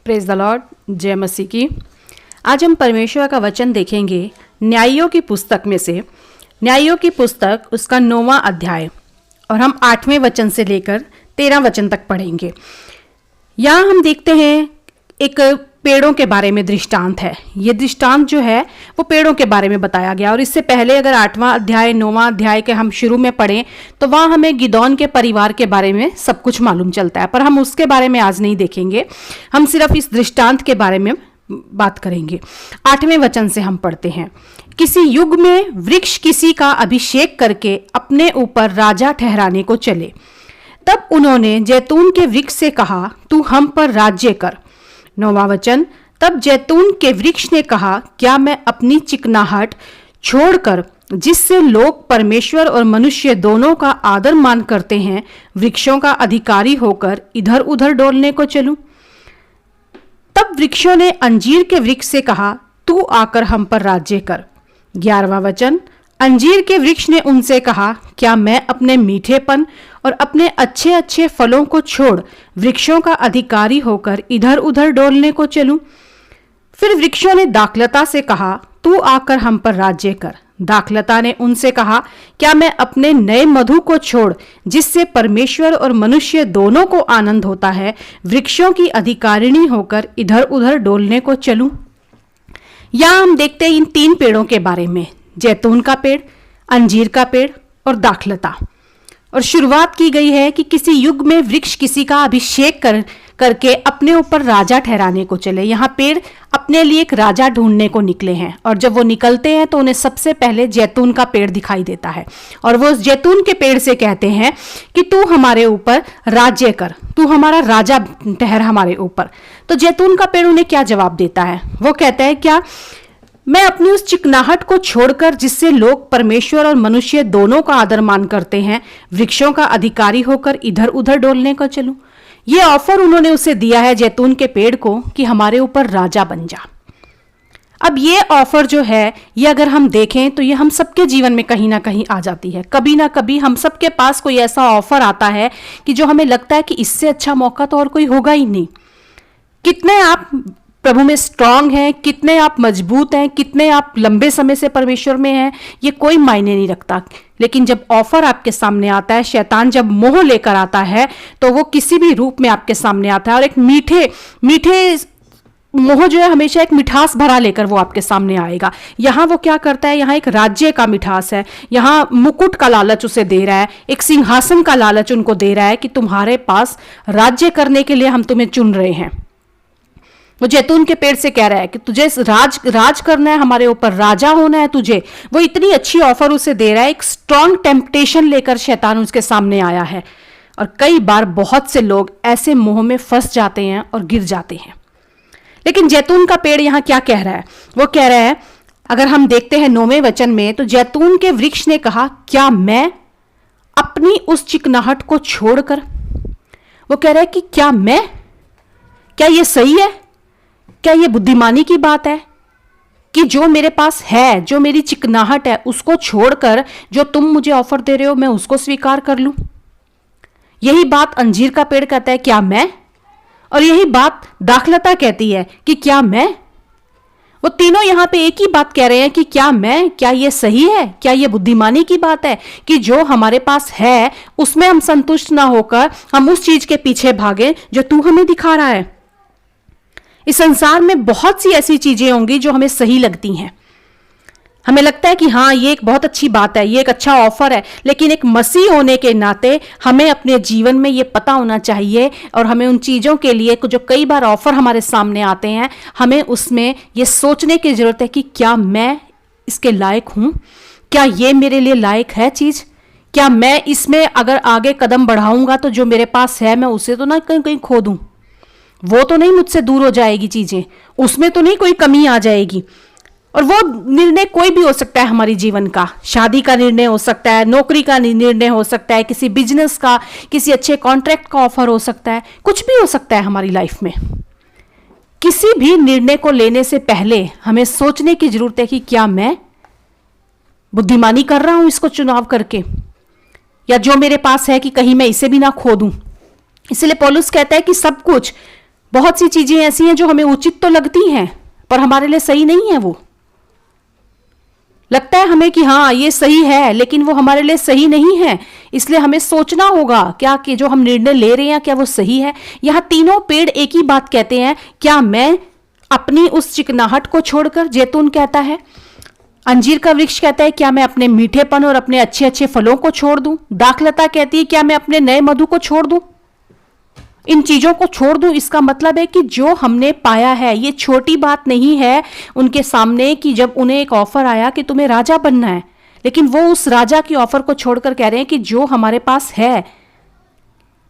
Praise the Lord, जय मसीह की। आज हम परमेश्वर का वचन देखेंगे न्यायियों की पुस्तक में से। न्यायियों की पुस्तक उसका 9वां अध्याय और हम 8वें वचन से लेकर 13 वचन तक पढ़ेंगे। यहाँ हम देखते हैं एक पेड़ों के बारे में दृष्टांत है। ये दृष्टांत जो है वो पेड़ों के बारे में बताया गया। और इससे पहले अगर 8वां अध्याय 9वां अध्याय के हम शुरू में पढ़ें तो वहाँ हमें गिदोन के परिवार के बारे में सब कुछ मालूम चलता है, पर हम उसके बारे में आज नहीं देखेंगे। हम सिर्फ इस दृष्टांत के बारे में बात करेंगे। 8वें वचन से हम पढ़ते हैं, किसी युग में वृक्ष किसी का अभिषेक करके अपने ऊपर राजा ठहराने को चले। तब उन्होंने जैतून के वृक्ष से कहा, तू हम पर राज्य कर। 9वां वचन, तब जैतून के वृक्ष ने कहा, क्या मैं अपनी चिकनाहट छोड़कर, जिससे लोग परमेश्वर और मनुष्य दोनों का आदर मान करते हैं, वृक्षों का अधिकारी होकर इधर उधर डोलने को चलूं? तब वृक्षों ने अंजीर के वृक्ष से कहा, तू आकर हम पर राज्य कर। 11वां वचन, अंजीर के वृक्ष ने उनसे कहा, क्या मैं अपने मीठेपन और अपने अच्छे अच्छे फलों को छोड़ वृक्षों का अधिकारी होकर इधर उधर डोलने को चलूं? फिर वृक्षों ने दाखलता से कहा, तू आकर हम पर राज्य कर। दाखलता ने उनसे कहा, क्या मैं अपने नए मधु को छोड़, जिससे परमेश्वर और मनुष्य दोनों को आनंद होता है, वृक्षों की अधिकारिणी होकर इधर उधर डोलने को चलूं? यहां हम देखते हैं इन 3 पेड़ों के बारे में, जैतून का पेड़, अंजीर का पेड़ और दाखलता। और शुरुआत की गई है कि किसी युग में वृक्ष किसी का अभिषेक करके अपने ऊपर राजा ठहराने को चले। यहाँ पेड़ अपने लिए एक राजा ढूंढने को निकले हैं, और जब वो निकलते हैं तो उन्हें सबसे पहले जैतून का पेड़ दिखाई देता है, और वो उस जैतून के पेड़ से कहते हैं कि तू हमारे ऊपर राज्य कर, तू हमारा राजा ठहर हमारे ऊपर। तो जैतून का पेड़ उन्हें क्या जवाब देता है? वो कहता है, क्या मैं अपनी उस चिकनाहट को छोड़कर, जिससे लोग परमेश्वर और मनुष्य दोनों का आदर मान करते हैं, वृक्षों का अधिकारी होकर इधर उधर डोलने को चलूं? ये ऑफर उन्होंने उसे दिया है जैतून के पेड़ को कि हमारे ऊपर राजा बन जा। अब ये ऑफर जो है, ये अगर हम देखें तो ये हम सबके जीवन में कहीं ना कहीं आ जाती है। कभी ना कभी हम सबके पास कोई ऐसा ऑफर आता है कि जो हमें लगता है कि इससे अच्छा मौका तो और कोई होगा ही नहीं। कितने आप प्रभु में स्ट्रांग हैं, कितने आप मजबूत हैं, कितने आप लंबे समय से परमेश्वर में हैं, ये कोई मायने नहीं रखता। लेकिन जब ऑफर आपके सामने आता है, शैतान जब मोह लेकर आता है, तो वो किसी भी रूप में आपके सामने आता है, और एक मीठे मोह जो है हमेशा एक मिठास भरा लेकर वो आपके सामने आएगा। यहाँ वो क्या करता है, यहाँ एक राज्य का मिठास है, यहाँ मुकुट का लालच उसे दे रहा है, एक सिंहासन का लालच उनको दे रहा है कि तुम्हारे पास राज्य करने के लिए हम तुम्हें चुन रहे हैं। वो जैतून के पेड़ से कह रहा है कि तुझे राज करना है, हमारे ऊपर राजा होना है तुझे। वो इतनी अच्छी ऑफर उसे दे रहा है। एक स्ट्रॉन्ग टेम्पटेशन लेकर शैतान उसके सामने आया है, और कई बार बहुत से लोग ऐसे मोह में फंस जाते हैं और गिर जाते हैं। लेकिन जैतून का पेड़ यहाँ क्या कह रहा है? वो कह रहा है, अगर हम देखते हैं 9वें वचन में, तो जैतून के वृक्ष ने कहा, क्या मैं अपनी उस चिकनाहट को छोड़कर, वो कह रहा है कि क्या ये सही है? क्या ये बुद्धिमानी की बात है कि जो मेरे पास है, जो मेरी चिकनाहट है, उसको छोड़कर जो तुम मुझे ऑफर दे रहे हो मैं उसको स्वीकार कर लूं? यही बात अंजीर का पेड़ कहता है, क्या मैं? और यही बात दाखलता कहती है कि क्या मैं? वो तीनों यहां पे एक ही बात कह रहे हैं कि क्या ये सही है? क्या ये बुद्धिमानी की बात है कि जो हमारे पास है उसमें हम संतुष्ट ना होकर हम उस चीज के पीछे भागे जो तू हमें दिखा रहा है? इस संसार में बहुत सी ऐसी चीजें होंगी जो हमें सही लगती हैं। हमें लगता है कि हाँ, ये एक बहुत अच्छी बात है, ये एक अच्छा ऑफर है, लेकिन एक मसीह होने के नाते हमें अपने जीवन में ये पता होना चाहिए, और हमें उन चीज़ों के लिए जो कई बार ऑफर हमारे सामने आते हैं, हमें उसमें ये सोचने की जरूरत है कि क्या मैं इसके लायक हूँ? क्या ये मेरे लिए लायक है चीज़? क्या मैं इसमें अगर आगे कदम बढ़ाऊंगा तो जो मेरे पास है मैं उसे तो ना कहीं खो दूं? वो तो नहीं मुझसे दूर हो जाएगी चीजें, उसमें तो नहीं कोई कमी आ जाएगी? और वो निर्णय कोई भी हो सकता है हमारी जीवन का। शादी का निर्णय हो सकता है, नौकरी का निर्णय हो सकता है, किसी बिजनेस का, किसी अच्छे कॉन्ट्रैक्ट का ऑफर हो सकता है, कुछ भी हो सकता है हमारी लाइफ में। किसी भी निर्णय को लेने से पहले हमें सोचने की जरूरत है कि क्या मैं बुद्धिमानी कर रहा हूं इसको चुनाव करके, या जो मेरे पास है कि कहीं मैं इसे भी ना खो दूं। इसलिए पौलुस कहता है कि सब कुछ बहुत सी चीजें ऐसी हैं जो हमें उचित तो लगती हैं पर हमारे लिए सही नहीं है। वो लगता है हमें कि हाँ ये सही है, लेकिन वो हमारे लिए सही नहीं है। इसलिए हमें सोचना होगा क्या कि जो हम निर्णय ले रहे हैं क्या वो सही है। यहां तीनों पेड़ एक ही बात कहते हैं, क्या मैं अपनी उस चिकनाहट को छोड़कर, जैतून कहता है। अंजीर का वृक्ष कहता है क्या मैं अपने मीठेपन और अपने अच्छे अच्छे फलों को छोड़ दूं। दाखलता कहती है क्या मैं अपने नए मधु को छोड़ दूं, इन चीजों को छोड़ दूं। इसका मतलब है कि जो हमने पाया है ये छोटी बात नहीं है उनके सामने, कि जब उन्हें एक ऑफर आया कि तुम्हें राजा बनना है, लेकिन वो उस राजा की ऑफर को छोड़कर कह रहे हैं कि जो हमारे पास है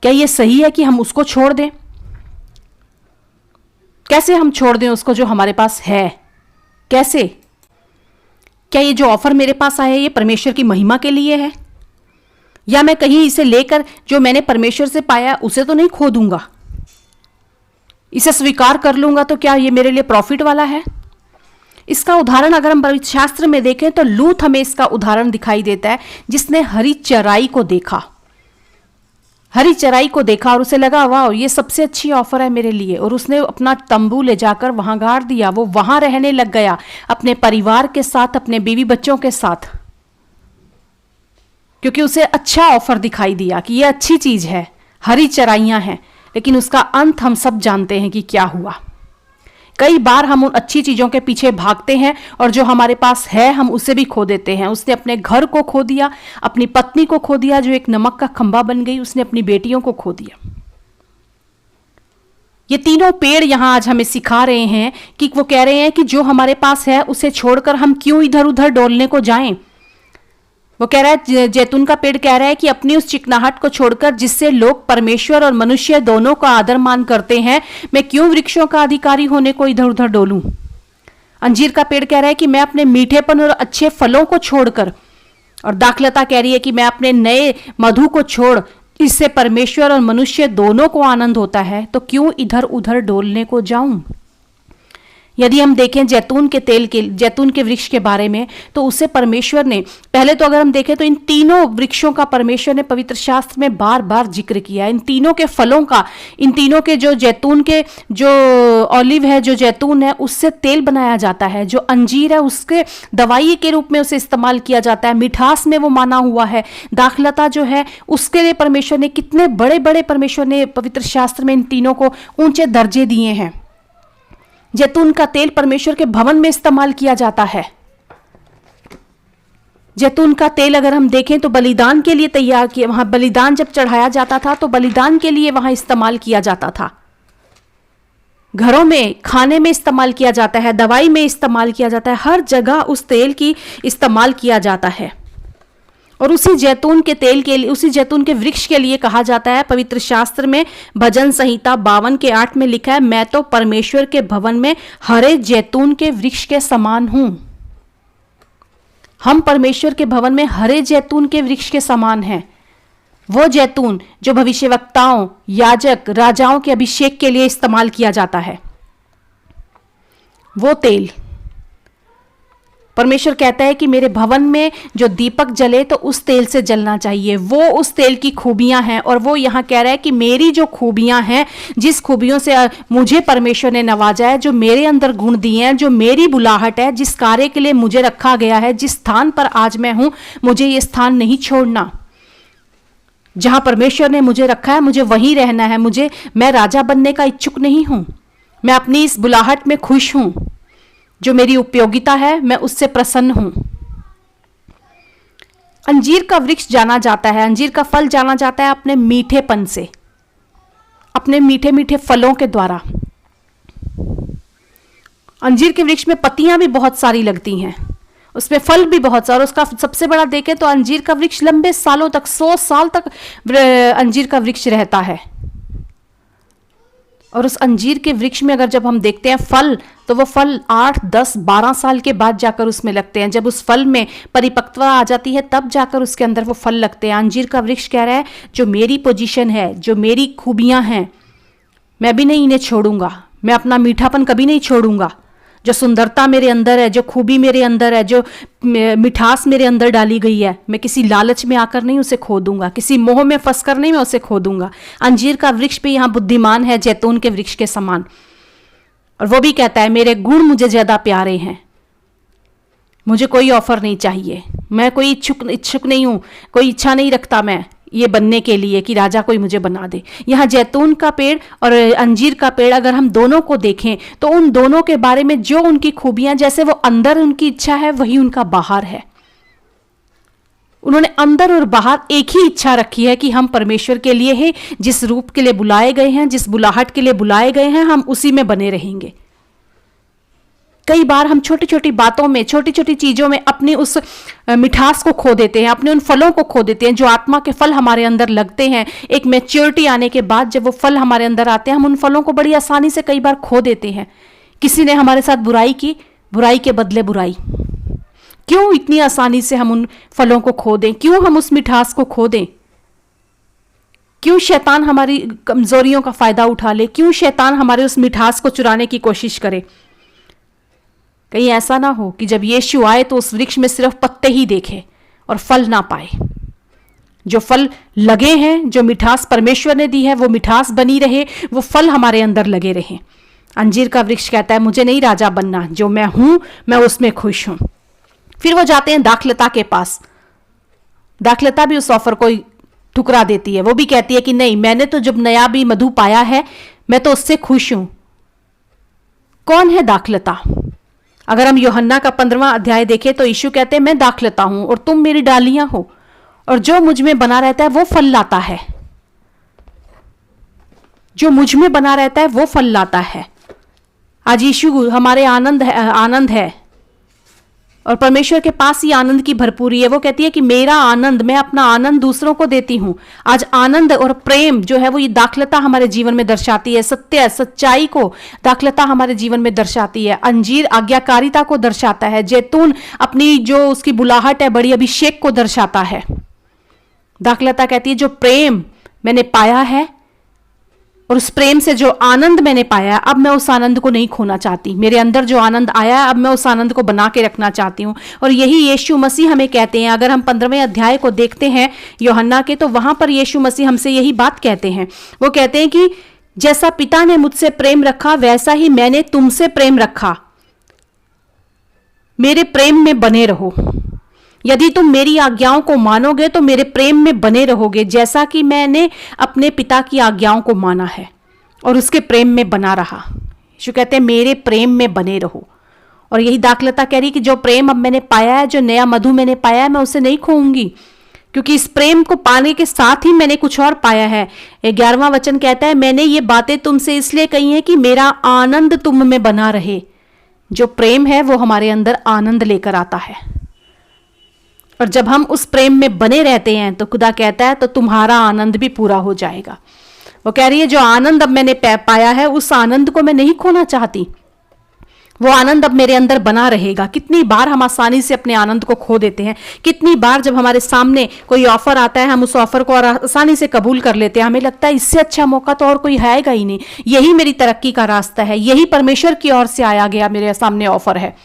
क्या ये सही है कि हम उसको छोड़ दें। कैसे हम छोड़ दें उसको जो हमारे पास है, कैसे? क्या ये जो ऑफर मेरे पास आया है ये परमेश्वर की महिमा के लिए है, या मैं कहीं इसे लेकर जो मैंने परमेश्वर से पाया उसे तो नहीं खो दूंगा, इसे स्वीकार कर लूंगा तो क्या ये मेरे लिए प्रॉफिट वाला है? इसका उदाहरण अगर हम पवित्र शास्त्र में देखें तो लूत हमें इसका उदाहरण दिखाई देता है, जिसने हरी चराई को देखा, हरी चराई को देखा और उसे लगा वाह ये सबसे अच्छी ऑफर है मेरे लिए, और उसने अपना तंबू ले जाकर वहां गाड़ दिया। वो वहां रहने लग गया अपने परिवार के साथ, अपने बीवी बच्चों के साथ, क्योंकि उसे अच्छा ऑफर दिखाई दिया कि ये अच्छी चीज है, हरी चराइयां हैं। लेकिन उसका अंत हम सब जानते हैं कि क्या हुआ। कई बार हम उन अच्छी चीजों के पीछे भागते हैं और जो हमारे पास है हम उसे भी खो देते हैं। उसने अपने घर को खो दिया, अपनी पत्नी को खो दिया जो एक नमक का खंभा बन गई, उसने अपनी बेटियों को खो दिया। ये तीनों पेड़ यहां आज हमें सिखा रहे हैं कि वो कह रहे हैं कि जो हमारे पास है उसे छोड़कर हम क्यों इधर उधर डोलने को जाएं। वो कह रहा है, जैतून का पेड़ कह रहा है कि अपनी उस चिकनाहट को छोड़कर जिससे लोग परमेश्वर और मनुष्य दोनों का आदर मान करते हैं, मैं क्यों वृक्षों का अधिकारी होने को इधर उधर डोलूं। अंजीर का पेड़ कह रहा है कि मैं अपने मीठेपन और अच्छे फलों को छोड़कर, और दाखलता कह रही है कि मैं अपने नए मधु को छोड़, इससे परमेश्वर और मनुष्य दोनों को आनंद होता है, तो क्यों इधर उधर डोलने को जाऊं। यदि हम देखें जैतून के वृक्ष के बारे में, तो उसे परमेश्वर ने, पहले तो अगर हम देखें तो इन तीनों वृक्षों का परमेश्वर ने पवित्र शास्त्र में बार बार जिक्र किया। इन तीनों के फलों का, इन तीनों के जो जैतून के जो ऑलिव है, जो जैतून है, उससे तेल बनाया जाता है। जो अंजीर है उसके दवाई के रूप में उसे इस्तेमाल किया जाता है, मिठास में वो माना हुआ है। दाखलता जो है उसके लिए परमेश्वर ने कितने बड़े बड़े, परमेश्वर ने पवित्र शास्त्र में इन तीनों को ऊंचे दर्जे दिए हैं। जैतून का तेल परमेश्वर के भवन में इस्तेमाल किया जाता है। जैतून का तेल अगर हम देखें तो बलिदान के लिए तैयार किया, वहां बलिदान जब चढ़ाया जाता था तो बलिदान के लिए वहां इस्तेमाल किया जाता था। घरों में खाने में इस्तेमाल किया जाता है, दवाई में इस्तेमाल किया जाता है, हर जगह उस तेल की इस्तेमाल किया जाता है। और उसी जैतून के तेल के लिए, उसी जैतून के वृक्ष के लिए कहा जाता है पवित्र शास्त्र में, भजन संहिता 52:8 में लिखा है, मैं तो परमेश्वर के भवन में हरे जैतून के वृक्ष के समान हूं। हम परमेश्वर के भवन में हरे जैतून के वृक्ष के समान हैं। वो जैतून जो भविष्यवक्ताओं, याजक, राजाओं के अभिषेक के लिए इस्तेमाल किया जाता है, वो तेल। परमेश्वर कहता है कि मेरे भवन में जो दीपक जले तो उस तेल से जलना चाहिए। वो उस तेल की खूबियां हैं, और वो यहां कह रहा है कि मेरी जो खूबियां हैं, जिस खूबियों से मुझे परमेश्वर ने नवाजा है, जो मेरे अंदर गुण दिए हैं, जो मेरी बुलाहट है, जिस कार्य के लिए मुझे रखा गया है, जिस स्थान पर आज मैं हूं, मुझे ये स्थान नहीं छोड़ना। जहां परमेश्वर ने मुझे रखा है मुझे वहीं रहना है। मैं राजा बनने का इच्छुक नहीं हूं। मैं अपनी इस बुलाहट में खुश हूं। जो मेरी उपयोगिता है मैं उससे प्रसन्न हूं। अंजीर का वृक्ष जाना जाता है, अंजीर का फल जाना जाता है अपने मीठेपन से, अपने मीठे मीठे फलों के द्वारा। अंजीर के वृक्ष में पत्तियां भी बहुत सारी लगती हैं, उसमें फल भी बहुत सारा। उसका सबसे बड़ा देखें तो अंजीर का वृक्ष लंबे सालों तक, 100 साल तक अंजीर का वृक्ष रहता है। और उस अंजीर के वृक्ष में अगर जब हम देखते हैं फल, तो वो फल 8, 10, 12 साल के बाद जाकर उसमें लगते हैं। जब उस फल में परिपक्वता आ जाती है तब जाकर उसके अंदर वो फल लगते हैं। अंजीर का वृक्ष कह रहा है जो मेरी पोजीशन है, जो मेरी खूबियां हैं, मैं भी नहीं इन्हें छोड़ूंगा। मैं अपना मीठापन कभी नहीं छोड़ूंगा। जो सुंदरता मेरे अंदर है, जो खूबी मेरे अंदर है, जो मिठास मेरे अंदर डाली गई है, मैं किसी लालच में आकर नहीं उसे खो दूंगा, किसी मोह में फंसकर नहीं मैं उसे खो दूंगा। अंजीर का वृक्ष भी यहाँ बुद्धिमान है जैतून के वृक्ष के समान। और वो भी कहता है मेरे गुण मुझे ज्यादा प्यारे हैं, मुझे कोई ऑफर नहीं चाहिए, मैं कोई इच्छुक नहीं हूं, कोई इच्छा नहीं रखता मैं ये बनने के लिए कि राजा कोई मुझे बना दे। यहाँ जैतून का पेड़ और अंजीर का पेड़ अगर हम दोनों को देखें तो उन दोनों के बारे में जो उनकी खूबियां, जैसे वो अंदर उनकी इच्छा है वही उनका बाहर है। उन्होंने अंदर और बाहर एक ही इच्छा रखी है कि हम परमेश्वर के लिए हैं, जिस रूप के लिए बुलाए गए हैं, जिस बुलाहट के लिए बुलाए गए हैं, हम उसी में बने रहेंगे। कई बार हम छोटी छोटी बातों में, छोटी छोटी चीजों में अपनी उस मिठास को खो देते हैं, अपने उन फलों को खो देते हैं जो आत्मा के फल हमारे अंदर लगते हैं। एक मैच्योरिटी आने के बाद जब वो फल हमारे अंदर आते हैं, हम उन फलों को बड़ी आसानी से कई बार खो देते हैं। किसी ने हमारे साथ बुराई की, बुराई के बदले बुराई, क्यों इतनी आसानी से हम उन फलों को खो दें? क्यों हम उस मिठास को खो दें? क्यों शैतान हमारी कमजोरियों का फायदा उठा ले? क्यों शैतान हमारे उस मिठास को चुराने की कोशिश करे? कहीं ऐसा ना हो कि जब यीशु आए तो उस वृक्ष में सिर्फ पत्ते ही देखे और फल ना पाए। जो फल लगे हैं, जो मिठास परमेश्वर ने दी है, वो मिठास बनी रहे, वो फल हमारे अंदर लगे रहे। अंजीर का वृक्ष कहता है मुझे नहीं राजा बनना, जो मैं हूं मैं उसमें खुश हूं। फिर वो जाते हैं दाखलता के पास। दाखलता भी उस ऑफर को ठुकरा देती है। वो भी कहती है कि नहीं, मैंने तो जब नया भी मधु पाया है, मैं तो उससे खुश हूं। कौन है दाखलता? अगर हम यूहन्ना का 15वां अध्याय देखें तो यीशु कहते हैं मैं दाखलता हूं और तुम मेरी डालियां हो, और जो मुझ में बना रहता है वो फल लाता है। जो मुझ में बना रहता है वो फल लाता है। आज यीशु हमारे आनंद है और परमेश्वर के पास ही आनंद की भरपूरी है। वो कहती है कि मेरा आनंद, मैं अपना आनंद दूसरों को देती हूं। आज आनंद और प्रेम जो है वो ये दाखलता हमारे जीवन में दर्शाती है। सत्य, सच्चाई को दाखलता हमारे जीवन में दर्शाती है। अंजीर आज्ञाकारिता को दर्शाता है। जैतून अपनी जो उसकी बुलाहट है, बड़ी अभिषेक को दर्शाता है। दाखलता कहती है जो प्रेम मैंने पाया है और उस प्रेम से जो आनंद मैंने पाया, अब मैं उस आनंद को नहीं खोना चाहती। मेरे अंदर जो आनंद आया है, अब मैं उस आनंद को बना के रखना चाहती हूँ। और यही यीशु मसीह हमें कहते हैं। अगर हम 15वें अध्याय को देखते हैं यूहन्ना के, तो वहां पर यीशु मसीह हमसे यही बात कहते हैं। वो कहते हैं कि जैसा पिता ने मुझसे प्रेम रखा, वैसा ही मैंने तुमसे प्रेम रखा। मेरे प्रेम में बने रहो। यदि तुम मेरी आज्ञाओं को मानोगे तो मेरे प्रेम में बने रहोगे, जैसा कि मैंने अपने पिता की आज्ञाओं को माना है और उसके प्रेम में बना रहा। यीशु कहते हैं मेरे प्रेम में बने रहो। और यही दाखलता कह रही कि जो प्रेम अब मैंने पाया है, जो नया मधु मैंने पाया है, मैं उसे नहीं खोऊंगी, क्योंकि इस प्रेम को पाने के साथ ही मैंने कुछ और पाया है। 11वां वचन कहता है मैंने ये बातें तुमसे इसलिए कही हैं कि मेरा आनंद तुम में बना रहे। जो प्रेम है वो हमारे अंदर आनंद लेकर आता है, और जब हम उस प्रेम में बने रहते हैं तो खुदा कहता है तो तुम्हारा आनंद भी पूरा हो जाएगा। वो कह रही है जो आनंद अब मैंने पाया है, उस आनंद को मैं नहीं खोना चाहती। वो आनंद अब मेरे अंदर बना रहेगा। कितनी बार हम आसानी से अपने आनंद को खो देते हैं। कितनी बार जब हमारे सामने कोई ऑफर आता है, हम उस ऑफर को आसानी से कबूल कर लेते हैं। हमें लगता है इससे अच्छा मौका तो और कोई आएगा ही नहीं, यही मेरी तरक्की का रास्ता है, यही परमेश्वर की ओर से आया गया मेरे सामने ऑफर है।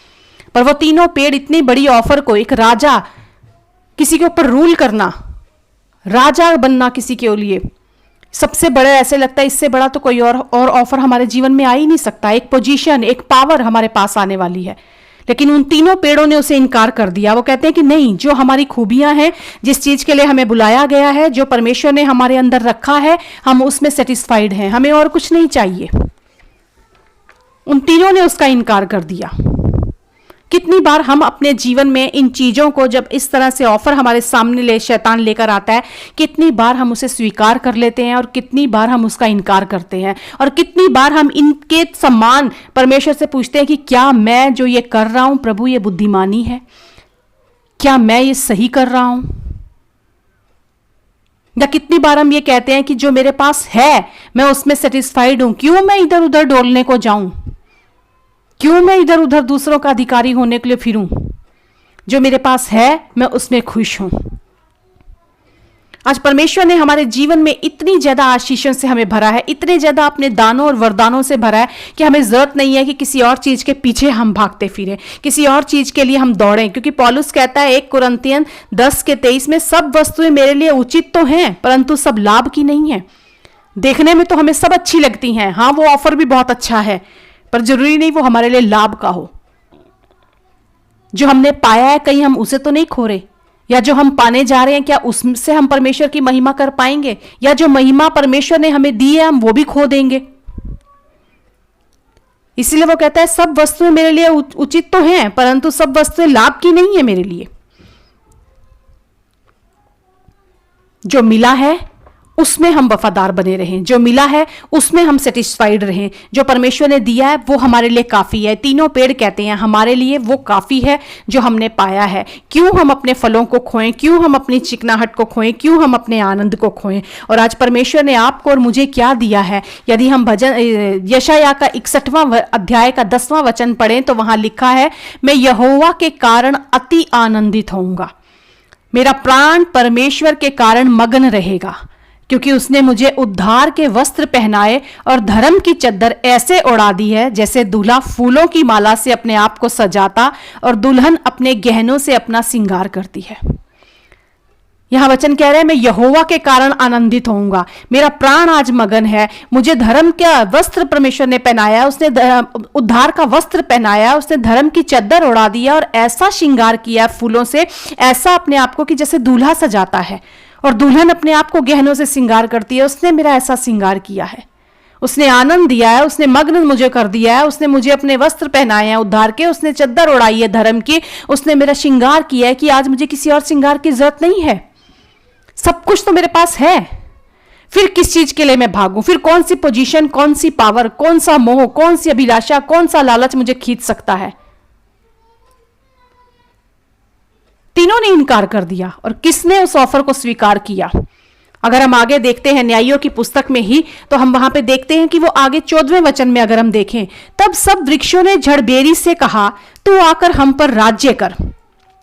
पर वो तीनों पेड़ इतनी बड़ी ऑफर को, एक राजा, किसी के ऊपर रूल करना, राजा बनना किसी के लिए सबसे बड़ा, ऐसे लगता है इससे बड़ा तो कोई और ऑफर हमारे जीवन में आ ही नहीं सकता। एक पोजीशन, एक पावर हमारे पास आने वाली है। लेकिन उन तीनों पेड़ों ने उसे इनकार कर दिया। वो कहते हैं कि नहीं, जो हमारी खूबियां हैं, जिस चीज के लिए हमें बुलाया गया है, जो परमेश्वर ने हमारे अंदर रखा है, हम उसमें सेटिस्फाइड हैं, हमें और कुछ नहीं चाहिए। उन तीनों ने उसका इनकार कर दिया। कितनी बार हम अपने जीवन में इन चीजों को, जब इस तरह से ऑफर हमारे सामने शैतान लेकर आता है, कितनी बार हम उसे स्वीकार कर लेते हैं और कितनी बार हम उसका इनकार करते हैं। और कितनी बार हम इनके समान परमेश्वर से पूछते हैं कि क्या मैं जो ये कर रहा हूं प्रभु, ये बुद्धिमानी है? क्या मैं ये सही कर रहा हूं? या कितनी बार हम ये कहते हैं कि जो मेरे पास है मैं उसमें सेटिस्फाइड हूं, क्यों मैं इधर उधर डोलने को जाऊं, क्यों मैं इधर उधर दूसरों का अधिकारी होने के लिए फिरूं? जो मेरे पास है मैं उसमें खुश हूं। आज परमेश्वर ने हमारे जीवन में इतनी ज्यादा आशीषों से हमें भरा है, इतने ज्यादा अपने दानों और वरदानों से भरा है कि हमें जरूरत नहीं है कि किसी और चीज के पीछे हम भागते फिरें, किसी और चीज के लिए हम दौड़ें। क्योंकि पौलुस कहता है 1 कुरिन्थियन 10:23 में, सब वस्तुएं मेरे लिए उचित तो हैं परंतु सब लाभ की नहीं है। देखने में तो हमें सब अच्छी लगती हैं, हाँ वो ऑफर भी बहुत अच्छा है, पर जरूरी नहीं वो हमारे लिए लाभ का हो। जो हमने पाया है कहीं हम उसे तो नहीं खो रहे, या जो हम पाने जा रहे हैं क्या उससे हम परमेश्वर की महिमा कर पाएंगे, या जो महिमा परमेश्वर ने हमें दी है हम वो भी खो देंगे। इसलिए वो कहता है सब वस्तुएं मेरे लिए उचित तो हैं परंतु सब वस्तुएं लाभ की नहीं है मेरे लिए। जो मिला है उसमें हम वफादार बने रहें, जो मिला है उसमें हम सेटिस्फाइड रहें। जो परमेश्वर ने दिया है वो हमारे लिए काफी है। तीनों पेड़ कहते हैं हमारे लिए वो काफी है जो हमने पाया है। क्यों हम अपने फलों को खोएं, क्यों हम अपनी चिकनाहट को खोएं, क्यों हम अपने आनंद को खोएं। और आज परमेश्वर ने आपको और मुझे क्या दिया है। यदि हम भजन यशायाह का 61वां अध्याय का 10वां वचन पढ़ें तो वहां लिखा है, मैं यहोवा के कारण अति आनंदित होऊंगा, मेरा प्राण परमेश्वर के कारण मगन रहेगा, क्योंकि उसने मुझे उद्धार के वस्त्र पहनाए और धर्म की चद्दर ऐसे उड़ा दी है जैसे दूल्हा फूलों की माला से अपने आप को सजाता और दुल्हन अपने गहनों से अपना श्रृंगार करती है। यहां वचन कह रहे हैं मैं यहोवा के कारण आनंदित होऊंगा, मेरा प्राण आज मगन है। मुझे धर्म का वस्त्र परमेश्वर ने पहनाया, उसने उद्धार का वस्त्र पहनाया, उसने धर्म की चद्दर उड़ा दिया और ऐसा श्रृंगार किया फूलों से, ऐसा अपने आप को कि जैसे दूल्हा सजाता है और दुल्हन अपने आप को गहनों से श्रृंगार करती है। उसने मेरा ऐसा श्रृंगार किया है, उसने आनंद दिया है, उसने मग्न मुझे कर दिया है, उसने मुझे अपने वस्त्र पहनाए हैं उद्धार के, उसने चद्दर उड़ाई है धर्म की, उसने मेरा श्रृंगार किया है कि आज मुझे किसी और श्रृंगार की जरूरत नहीं है। सब कुछ तो मेरे पास है, फिर किस चीज के लिए मैं भागूं, फिर कौन सी पोजीशन, कौन सी पावर, कौन सा मोह, कौन सी अभिलाषा, कौन सा लालच मुझे खींच सकता है। तीनों ने इनकार कर दिया और किसने उस ऑफर को स्वीकार किया। अगर हम आगे देखते हैं न्यायियों की पुस्तक में ही तो हम वहां पे देखते हैं कि वो आगे 14वें वचन में अगर हम देखें, तब सब वृक्षों ने झड़बेरी से कहा तू आकर हम पर राज्य कर।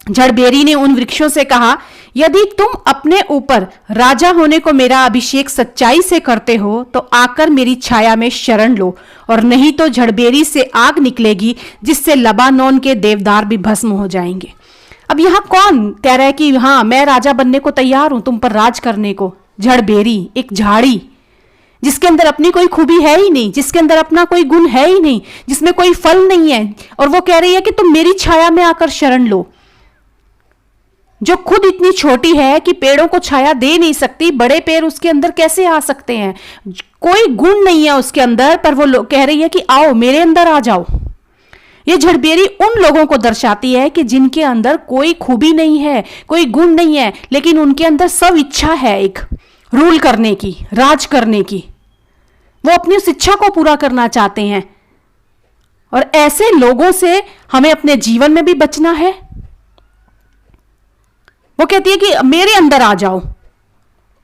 झड़बेरी ने उन वृक्षों से कहा, यदि तुम अपने ऊपर राजा होने को मेरा अभिषेक सच्चाई से करते हो तो आकर मेरी छाया में शरण लो, और नहीं तो झड़बेरी से आग निकलेगी जिससे लबानोन के देवदार भी भस्म हो जाएंगे। अब यहां कौन कह रहा है कि हाँ मैं राजा बनने को तैयार हूं, तुम पर राज करने को? झड़बेरी, एक झाड़ी जिसके अंदर अपनी कोई खूबी है ही नहीं, जिसके अंदर अपना कोई गुण है ही नहीं, जिसमें कोई फल नहीं है, और वो कह रही है कि तुम मेरी छाया में आकर शरण लो। जो खुद इतनी छोटी है कि पेड़ों को छाया दे नहीं सकती, बड़े पेड़ उसके अंदर कैसे आ सकते हैं? कोई गुण नहीं है उसके अंदर, पर वो कह रही है कि आओ मेरे अंदर आ जाओ। ये झड़बेरी उन लोगों को दर्शाती है कि जिनके अंदर कोई खूबी नहीं है, कोई गुण नहीं है, लेकिन उनके अंदर सब इच्छा है एक रूल करने की, राज करने की। वो अपनी उस इच्छा को पूरा करना चाहते हैं। और ऐसे लोगों से हमें अपने जीवन में भी बचना है। वो कहती है कि मेरे अंदर आ जाओ,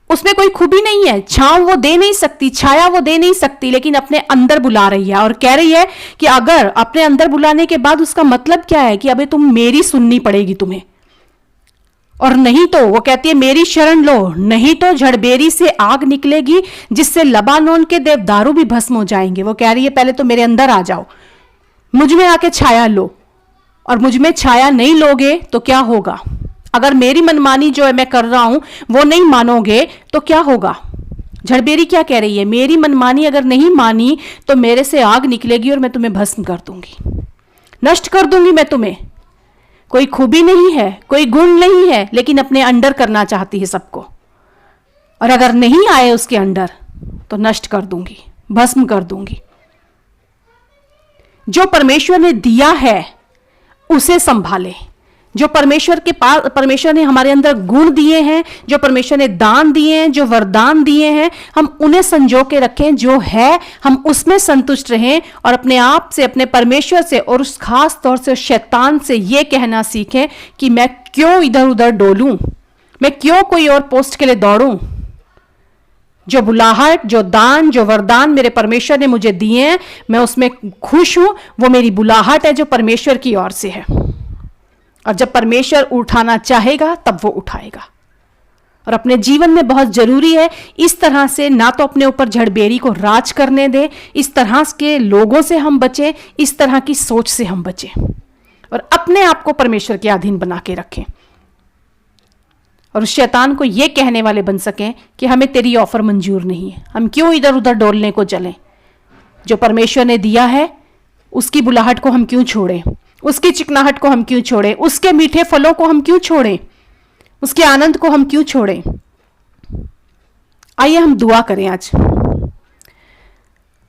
उसमें कोई खूबी नहीं है, छांव वो दे नहीं सकती, छाया वो दे नहीं सकती, लेकिन अपने अंदर बुला रही है। और कह रही है कि अगर अपने अंदर बुलाने के बाद उसका मतलब क्या है कि अबे तुम मेरी सुननी पड़ेगी तुम्हें, और नहीं तो वो कहती है मेरी शरण लो, नहीं तो झड़बेरी से आग निकलेगी जिससे लबानोन के देवदारू भी भस्म हो जाएंगे। वो कह रही है पहले तो मेरे अंदर आ जाओ, मुझ में आके छाया लो, और मुझ में छाया नहीं लोगे तो क्या होगा? अगर मेरी मनमानी जो है मैं कर रहा हूं वो नहीं मानोगे तो क्या होगा? झड़बेरी क्या कह रही है? मेरी मनमानी अगर नहीं मानी तो मेरे से आग निकलेगी और मैं तुम्हें भस्म कर दूंगी, नष्ट कर दूंगी मैं तुम्हें। कोई खूबी नहीं है, कोई गुण नहीं है, लेकिन अपने अंडर करना चाहती है सबको, और अगर नहीं आए उसके अंडर तो नष्ट कर दूंगी, भस्म कर दूंगी। जो परमेश्वर ने दिया है उसे संभाले। जो परमेश्वर के पास, परमेश्वर ने हमारे अंदर गुण दिए हैं, जो परमेश्वर ने दान दिए हैं, जो वरदान दिए हैं, हम उन्हें संजो के रखें। जो है हम उसमें संतुष्ट रहें और अपने आप से, अपने परमेश्वर से और उस खास तौर से शैतान से ये कहना सीखें कि मैं क्यों इधर उधर डोलूं, मैं क्यों कोई और पोस्ट के लिए दौड़ूं। जो बुलाहट, जो दान, जो वरदान मेरे परमेश्वर ने मुझे दिए हैं, मैं उसमें खुश हूं। वो मेरी बुलाहट है जो परमेश्वर की ओर से है, और जब परमेश्वर उठाना चाहेगा तब वो उठाएगा। और अपने जीवन में बहुत जरूरी है इस तरह से ना तो अपने ऊपर झड़बेरी को राज करने दे, इस तरह के लोगों से हम बचें, इस तरह की सोच से हम बचें और अपने आप को परमेश्वर के अधीन बना के रखें और उस शैतान को यह कहने वाले बन सकें कि हमें तेरी ऑफर मंजूर नहीं है, हम क्यों इधर उधर डोलने को चलें। जो परमेश्वर ने दिया है उसकी बुलाहट को हम क्यों छोड़ें, उसकी चिकनाहट को हम क्यों छोड़ें, उसके मीठे फलों को हम क्यों छोड़ें, उसके आनंद को हम क्यों छोड़ें। आइए हम दुआ करें। आज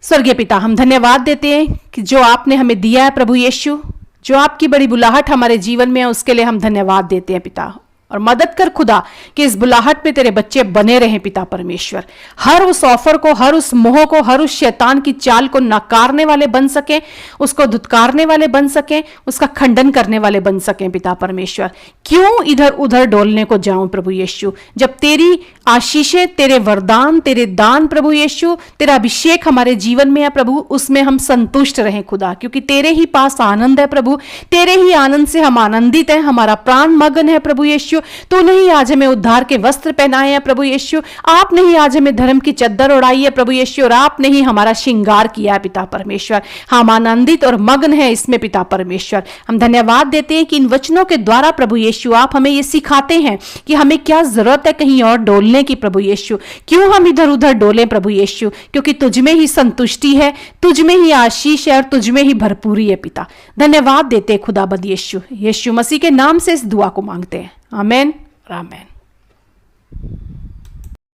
स्वर्गीय पिता, हम धन्यवाद देते हैं कि जो आपने हमें दिया है प्रभु यीशु, जो आपकी बड़ी बुलाहट हमारे जीवन में है, उसके लिए हम धन्यवाद देते हैं पिता। और मदद कर खुदा कि इस बुलाहट पे तेरे बच्चे बने रहें पिता परमेश्वर। हर उस ऑफर को, हर उस मोह को, हर उस शैतान की चाल को नकारने वाले बन सकें, उसको धुतकारने वाले बन सकें, उसका खंडन करने वाले बन सकें पिता परमेश्वर। क्यों इधर उधर डोलने को जाऊं प्रभु यीशु, जब तेरी आशीषें, तेरे वरदान, तेरे दान प्रभु यीशु, तेरा अभिषेक हमारे जीवन में है प्रभु, उसमें हम संतुष्ट रहें खुदा, क्योंकि तेरे ही पास आनंद है प्रभु, तेरे ही आनंद से हम आनंदित हैं, हमारा प्राण मगन है प्रभु यीशु। तूने ही आज हमें उद्धार के वस्त्र पहनाए हैं प्रभु यीशु, आपने ही आज हमें धर्म की चद्दर उड़ाई है प्रभु यीशु, और आपने ही हमारा श्रृंगार किया है पिता परमेश्वर। हम आनंदित और मग्न है इसमें पिता परमेश्वर। हम धन्यवाद देते हैं कि इन वचनों के द्वारा प्रभु यीशु आप हमें ये सिखाते हैं कि हमें क्या जरूरत है कहीं और डोलने की प्रभु यीशु, क्यों हम इधर उधर डोलें प्रभु यीशु, क्योंकि तुझ में ही संतुष्टि है, तुझ में ही आशीष है और तुझ में ही भरपूरी है पिता। धन्यवाद देते खुदाबंद यीशु, यीशु मसीह के नाम से इस दुआ को मांगते हैं, आमेन और आमेन।